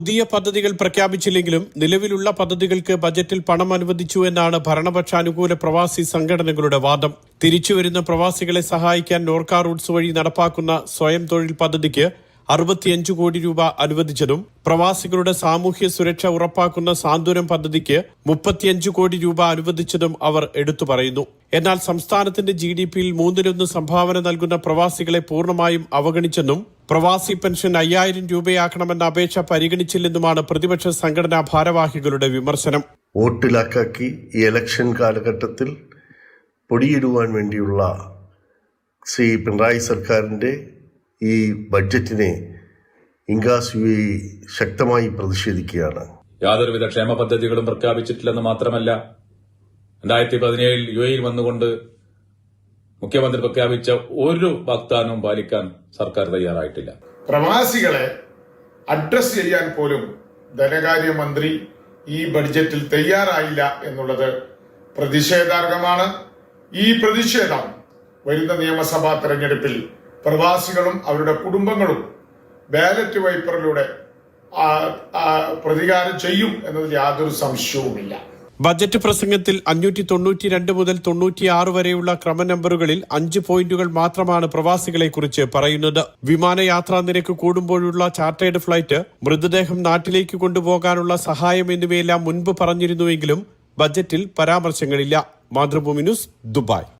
പുതിയ പദ്ധതികൾ പ്രഖ്യാപിച്ചില്ലെങ്കിലും നിലവിലുള്ള പദ്ധതികൾക്ക് ബജറ്റിൽ പണം അനുവദിച്ചു എന്നാണ് ഭരണപക്ഷാനുകൂല പ്രവാസി സംഘടനകളുടെ വാദം. തിരിച്ചുവരുന്ന പ്രവാസികളെ സഹായിക്കാൻ നോർക്ക റൂട്ട്സ് വഴി നടപ്പാക്കുന്ന സ്വയം തൊഴിൽ പദ്ധതിക്ക് 65 കോടി രൂപ അനുവദിച്ചതും പ്രവാസികളുടെ സാമൂഹ്യ സുരക്ഷ ഉറപ്പാക്കുന്ന സാന്ത്വനം പദ്ധതിക്ക് 35 കോടി രൂപ അനുവദിച്ചതും അവർ എടുത്തു പറയുന്നു. എന്നാൽ സംസ്ഥാനത്തിന്റെ GDP-യിൽ 1/3 സംഭാവന നൽകുന്ന പ്രവാസികളെ പൂർണ്ണമായും അവഗണിച്ചെന്നും പ്രവാസി പെൻഷൻ 5000 രൂപയാക്കണമെന്ന അപേക്ഷ പരിഗണിച്ചില്ലെന്നുമാണ് പ്രതിപക്ഷ സംഘടനാ ഭാരവാഹികളുടെ വിമർശനം. വോട്ടിലാക്കി ഈ ഇലക്ഷൻ കാലഘട്ടത്തിൽ പൊടിയിടുവാൻ വേണ്ടിയുള്ള ശ്രീ പിണറായി സർക്കാരിൻ്റെ ഈ ബഡ്ജറ്റിനെ ഇൻഗാസ് UAE ശക്തമായി പ്രതിഷേധിക്കുകയാണ്. യാതൊരുവിധ ക്ഷേമ പദ്ധതികളും പ്രഖ്യാപിച്ചിട്ടില്ലെന്ന് മാത്രമല്ല 2017 UAE വന്നുകൊണ്ട് മുഖ്യമന്ത്രി പ്രഖ്യാപിച്ച ഒരു വാഗ്ദാനവും പാലിക്കാൻ സർക്കാർ തയ്യാറായിട്ടില്ല. പ്രവാസികളെ അഡ്രസ് ചെയ്യാൻ പോലും ധനകാര്യമന്ത്രി ഈ ബഡ്ജറ്റിൽ തയ്യാറായില്ല എന്നുള്ളത് പ്രതിഷേധാർഹമാണ്. ഈ പ്രതിഷേധം വരുന്ന നിയമസഭാ തെരഞ്ഞെടുപ്പിൽ പ്രവാസികളും അവരുടെ കുടുംബങ്ങളും ബാലറ്റ് പേപ്പറിലൂടെ പ്രതികാരം ചെയ്യും എന്നതിൽ യാതൊരു സംശയവുമില്ല. ബജറ്റ് പ്രസംഗത്തിൽ 592 മുതൽ 96 വരെയുള്ള ക്രമനമ്പറുകളിൽ 5 പോയിന്റുകൾ മാത്രമാണ് പ്രവാസികളെക്കുറിച്ച് പറയുന്നത്. വിമാനയാത്രാ നിരക്ക് കൂടുമ്പോഴുള്ള ചാർട്ടേഡ് ഫ്ലൈറ്റ്, മൃതദേഹം നാട്ടിലേക്ക് കൊണ്ടുപോകാനുള്ള സഹായം എന്നിവയെല്ലാം മുൻപ് പറഞ്ഞിരുന്നുവെങ്കിലും ബജറ്റിൽ പരാമർശങ്ങളില്ല. Mathrubhumi news, Dubai.